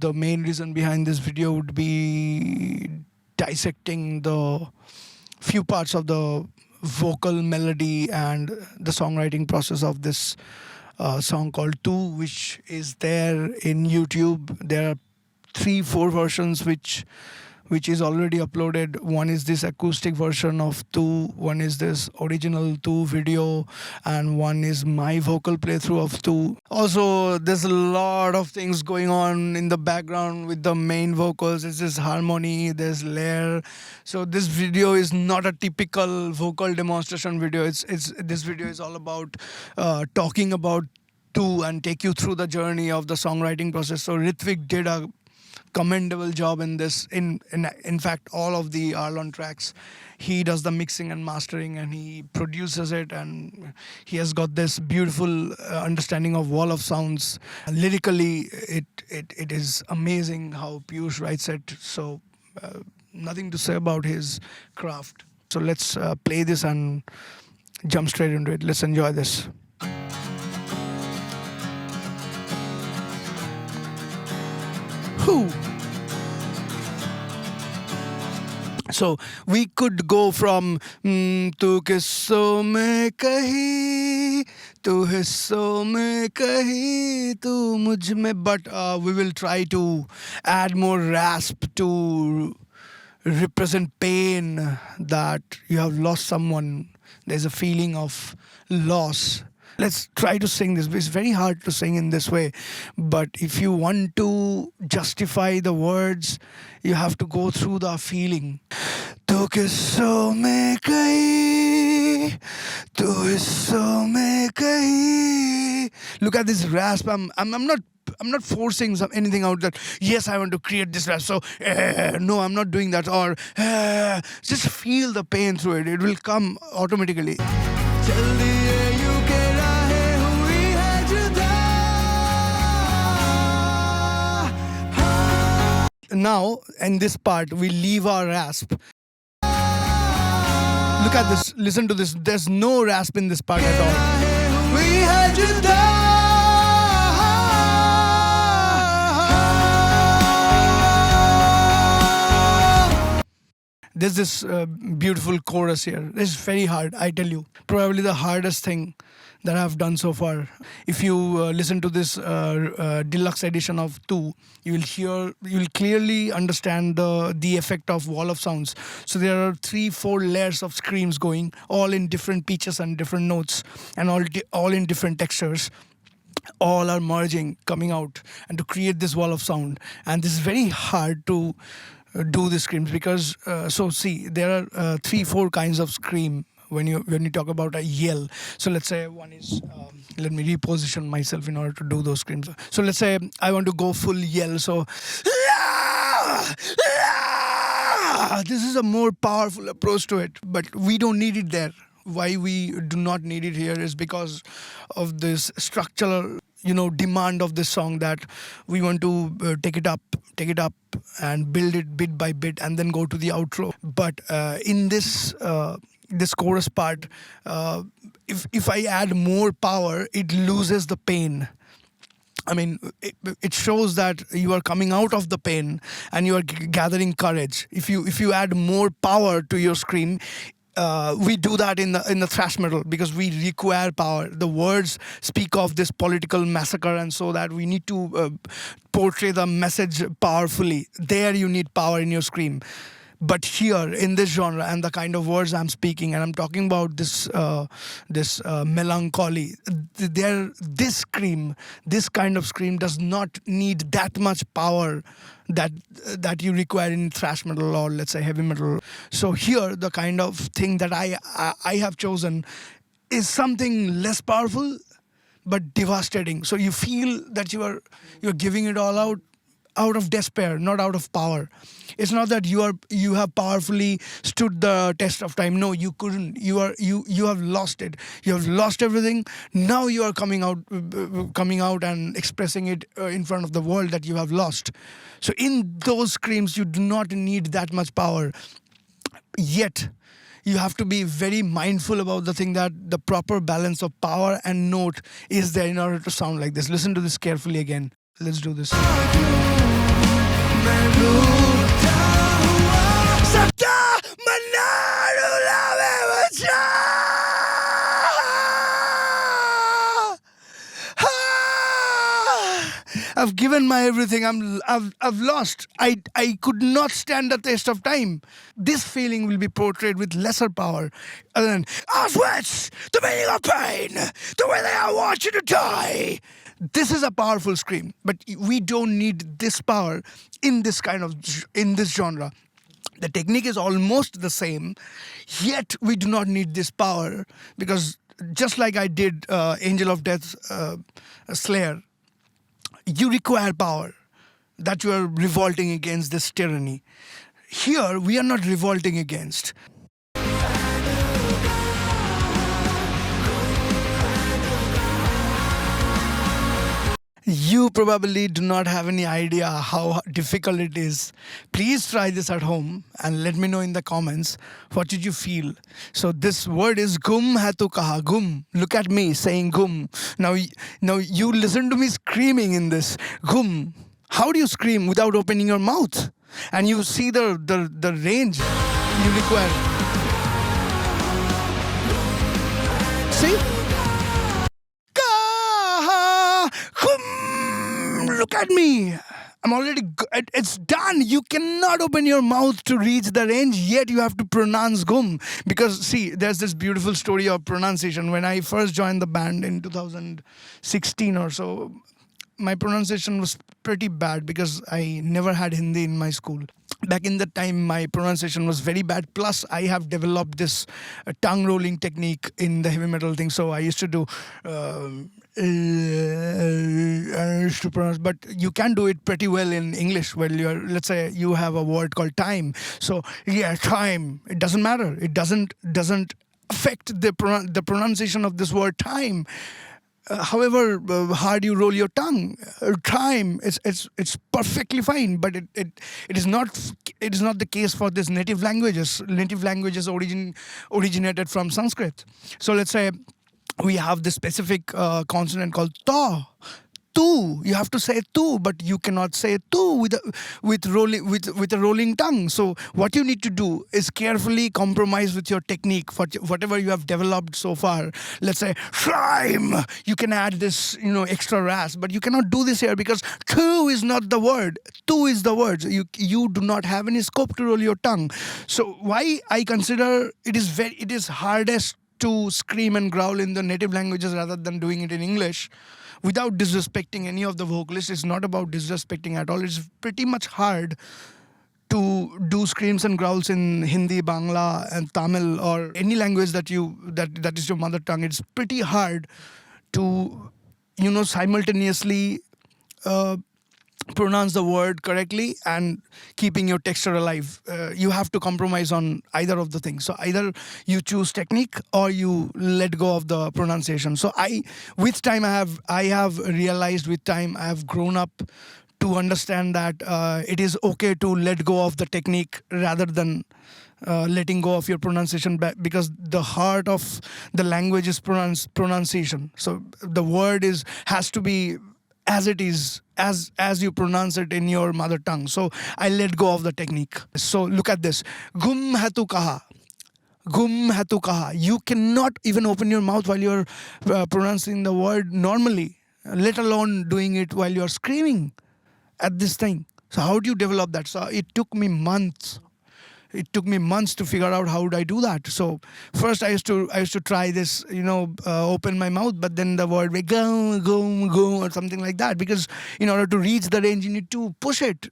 the main reason behind this video would be dissecting the few parts of the vocal melody and the songwriting process of this song called Two, which is there in YouTube. There are 3-4 versions which is already uploaded. One is this acoustic version of Two, one is this original Two video, and one is my vocal playthrough of Two. Also, there's a lot of things going on in the background with the main vocals. It's this harmony, there's layer. So this video is not a typical vocal demonstration video. This video is all about talking about Two and take you through the journey of the songwriting process. So Ritvik did a commendable job in this. In fact, all of the Aarlon tracks, he does the mixing and mastering, and he produces it, and he has got this beautiful understanding of wall of sounds. Lyrically, it is amazing how Piyush writes it. So nothing to say about his craft. So let's play this and jump straight into it. Let's enjoy this. So we could go from tu किस्सों में कहीं tu हिस्सों में कहीं tu मुझ में, but we will try to add more rasp to represent pain that you have lost someone. There's a feeling of loss. Let's try to sing this. It's very hard to sing in this way, but if you want to justify the words, you have to go through the feeling. तो किस्सों में कहीं, तो हिस्सों में कहीं. Look at this rasp. I'm not forcing anything out that yes, I want to create this rasp. So no, I'm not doing that. Or just feel the pain through it. It will come automatically. Now, in this part, we leave our rasp. Look at this. Listen to this. There's no rasp in this part at all. We had you down. There's this beautiful chorus here. It's very hard, I tell you. Probably the hardest thing that I've done so far. If you listen to this deluxe edition of Two, you will clearly understand the effect of wall of sounds. So there are 3-4 layers of screams going, all in different pitches and different notes, and all in different textures. All are merging, coming out, and to create this wall of sound. And this is very hard to do the screams because so see, there are 3-4 kinds of scream when you talk about a yell. So let's say one is let me reposition myself in order to do those screams. So let's say I want to go full yell. So this is a more powerful approach to it, but we don't need it there. Why we do not need it here is because of this structural demand of this song, that we want to take it up and build it bit by bit and then go to the outro. But in this chorus part, if I add more power, it loses the pain. I mean, it shows that you are coming out of the pain and you are gathering courage. If you add more power to your scream, we do that in the thrash metal because we require power. The words speak of this political massacre, and so that we need to portray the message powerfully. There you need power in your scream. But here in this genre and the kind of words I'm speaking, and I'm talking about this melancholy, this kind of scream does not need that much power that you require in thrash metal or let's say heavy metal. So here the kind of thing that I have chosen is something less powerful but devastating. So you feel that you're giving it all out of despair, not out of power. It's not that you have powerfully stood the test of time. No, you couldn't. You have lost it. You have lost everything. Now you are coming out and expressing it in front of the world that you have lost. So in those screams, you do not need that much power. Yet you have to be very mindful about the thing that the proper balance of power and note is there in order to sound like this. Listen to this carefully again. Let's do this. given my everything. I've lost. I could not stand the test of time. This feeling will be portrayed with lesser power. Other than Auschwitz, the meaning of pain, the way that I want you to die. This is a powerful scream, but we don't need this power in this in this genre. The technique is almost the same, yet we do not need this power because just like I did Angel of Death, Slayer, you require power that you are revolting against this tyranny. Here, we are not revolting against. You probably do not have any idea how difficult it is. Please try this at home and let me know in the comments what did you feel. So this word is gum hai to kaha. Gum. Look at me saying gum. Now you listen to me screaming in this. Gum. How do you scream without opening your mouth? And you see the range you require. See? Look at me. I'm already. It's done. You cannot open your mouth to reach the range, yet you have to pronounce gum. Because, see, there's this beautiful story of pronunciation. When I first joined the band in 2016 or so, my pronunciation was pretty bad because I never had Hindi in my school. Back in the time, my pronunciation was very bad. Plus, I have developed this tongue rolling technique in the heavy metal thing. So I used to do, I used to pronounce, but you can do it pretty well in English. Well, let's say you have a word called time. So yeah, time. It doesn't matter. It doesn't affect the pronunciation of this word time. However hard you roll your tongue, time it's perfectly fine. But it is not the case for this native languages. Native languages originated from Sanskrit. So let's say we have this specific consonant called ta. Tu, you have to say tu, but you cannot say tu with a rolling tongue. So what you need to do is carefully compromise with your technique for whatever you have developed so far. Let's say slime, you can add this extra rasp, but you cannot do this here because tu is not the word. Tu is the word. You do not have any scope to roll your tongue. So why I consider it is hardest to scream and growl in the native languages rather than doing it in English. Without disrespecting any of the vocalists, it's not about disrespecting at all. It's pretty much hard to do screams and growls in Hindi, Bangla, and Tamil, or any language that is your mother tongue. It's pretty hard to simultaneously pronounce the word correctly and keeping your texture alive. You have to compromise on either of the things. So either you choose technique or you let go of the pronunciation. So I have realized with time, I have grown up to understand that it is okay to let go of the technique rather than letting go of your pronunciation, because the heart of the language is pronunciation. So the word has to be as it is, as you pronounce it in your mother tongue. So I let go of the technique. So look at this. Gum hai tu kaha. Gum hai tu kaha. You cannot even open your mouth while you're pronouncing the word normally, let alone doing it while you're screaming at this thing. So how do you develop that? So it took me months. It took me months to figure out how would I do that. So first I used to try this, open my mouth, but then the word would go or something like that, because in order to reach the range you need to push it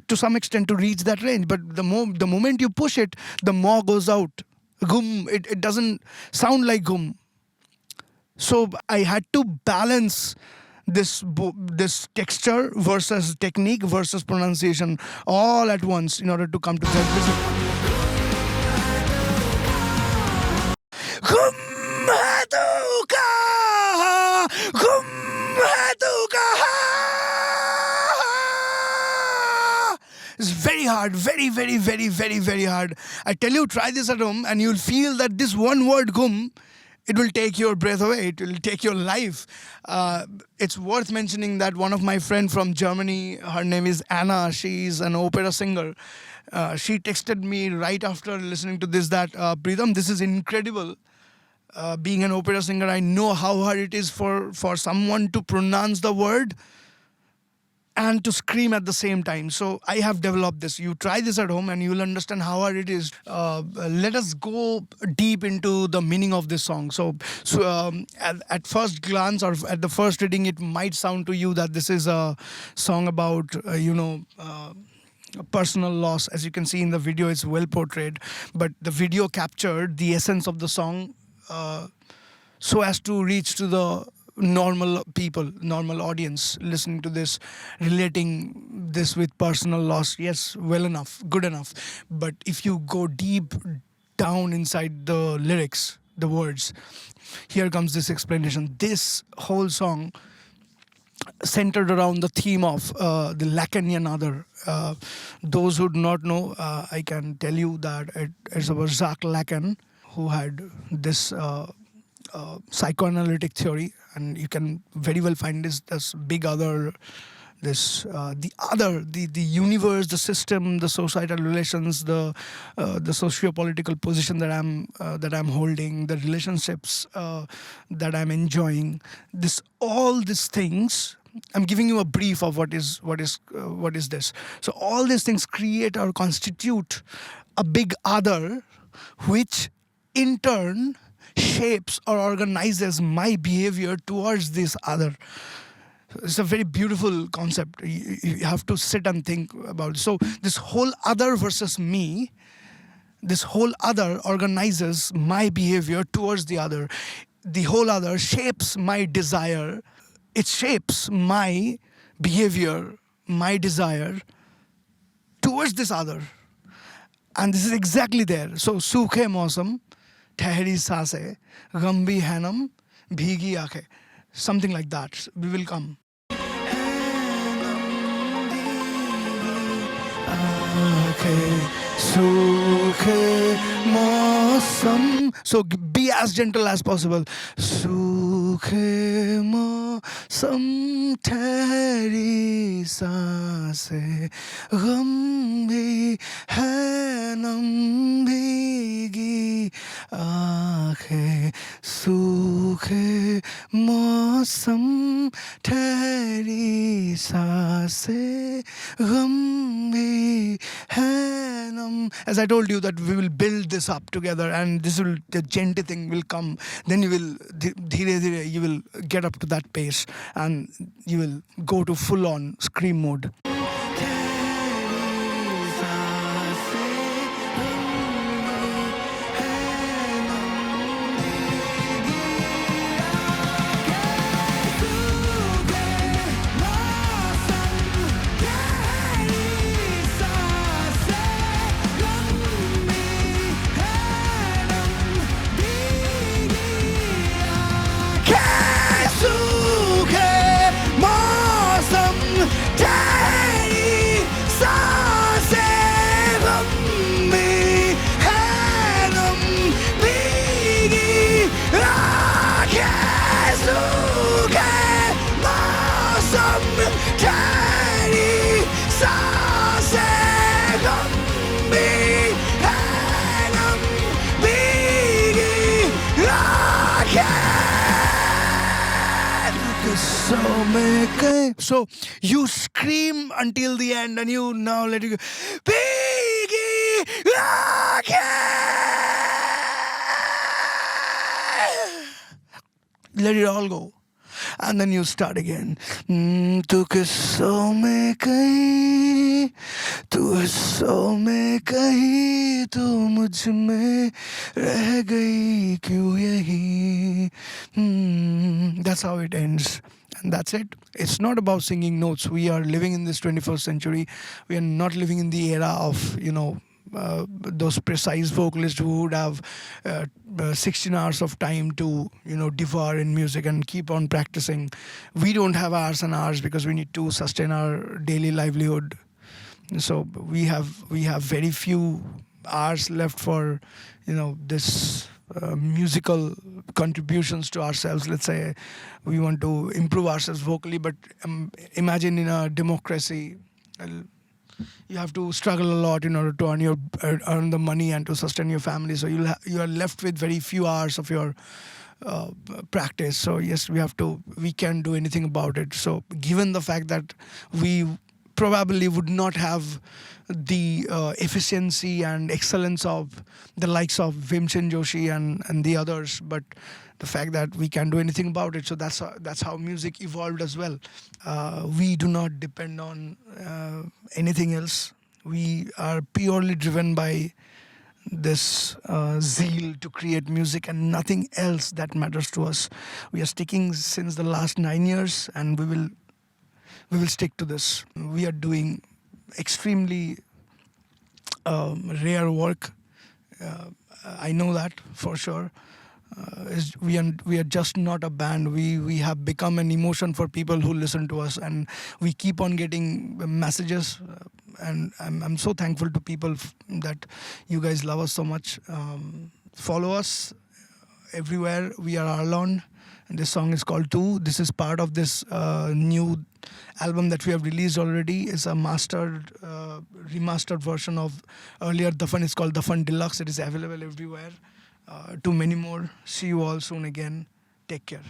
to some extent to reach that range. But the moment you push it, the more goes out. Gum, it doesn't sound like gum. So I had to balance this texture versus technique versus pronunciation all at once in order to come to that It's very hard, very, very, very, very, very hard. I tell you, try this at home and you'll feel that this one word gum, it will take your breath away. It will take your life. It's worth mentioning that one of my friends from Germany, her name is Anna. She's an opera singer. She texted me right after listening to this that, Pritham, this is incredible. Being an opera singer, I know how hard it is for someone to pronounce the word and to scream at the same time. So I have developed this. You try this at home and you will understand how hard it is. Let us go deep into the meaning of this song. At first glance or at the first reading, it might sound to you that this is a song about, personal loss. As you can see in the video, it's well portrayed, but the video captured the essence of the song so as to reach to the normal people, normal audience listening to this, relating this with personal loss. Yes, well enough, good enough. But if you go deep down inside the lyrics, the words, here comes this explanation. This whole song centered around the theme of the Lacanian other. Those who do not know, I can tell you that it's about Jacques Lacan, who had this psychoanalytic theory, and you can very well find this big other, the universe, the system, the societal relations, the socio-political position that I'm holding, the relationships that I'm enjoying. All these things. I'm giving you a brief of what is this. So all these things create or constitute a big other, which in turn shapes or organizes my behavior towards this other. It's a very beautiful concept. You have to sit and think about it. So this whole other versus me, this whole other organizes my behavior towards the other. The whole other shapes my desire. It shapes my behavior, my desire towards this other. And this is exactly there. So सूखे मौसम, ठहरी सांसें, गम भी है नम, भीगी आंखें. Something like that. We will come. सूखे मौसम. So be as gentle as possible. सूखे मौसम, ठहरी सांसें, गम भी है नम, भीगी आंखें. सूखे मौसम, ठहरी सांसें, गम भी है नम. As I told you that we will build this up together, and the gentle thing will come. Then you will dhire dhire you will get up to that pace, and you will go to full on scream mode. So you scream until the end, and you now let it go. Piggy! Let it all go. And then you start again. तू किस्सों में कहीं, तू हिस्सों में कहीं, तू मुझ में रह गई क्यों यही. That's how it ends. And that's it. It's not about singing notes. We are living in this 21st century. We are not living in the era of, those precise vocalists who would have 16 hours of time to, devour in music and keep on practicing. We don't have hours and hours because we need to sustain our daily livelihood. So we have very few hours left for, this musical contributions to ourselves. Let's say we want to improve ourselves vocally, but imagine in a democracy, you have to struggle a lot in order to earn the money and to sustain your family. So you are left with very few hours of your uh, practice. So yes, we can't do anything about it. So given the fact that we probably would not have the efficiency and excellence of the likes of Vimchen Joshi and the others, but the fact that we can't do anything about it. So that's how music evolved as well. We do not depend on anything else. We are purely driven by this zeal to create music and nothing else that matters to us. We are sticking since the last 9 years, and we will stick to this. We are doing extremely rare work. Uh, I know that for sure. We are just not a band. We have become an emotion for people who listen to us, and we keep on getting messages. And I'm so thankful to people that you guys love us so much. Follow us everywhere. We are Aarlon, and this song is called Two. This is part of this new album that we have released already. It's a remastered version of earlier Dafan. It's called Dafan Deluxe. It is available everywhere. To many more. See you all soon again. Take care.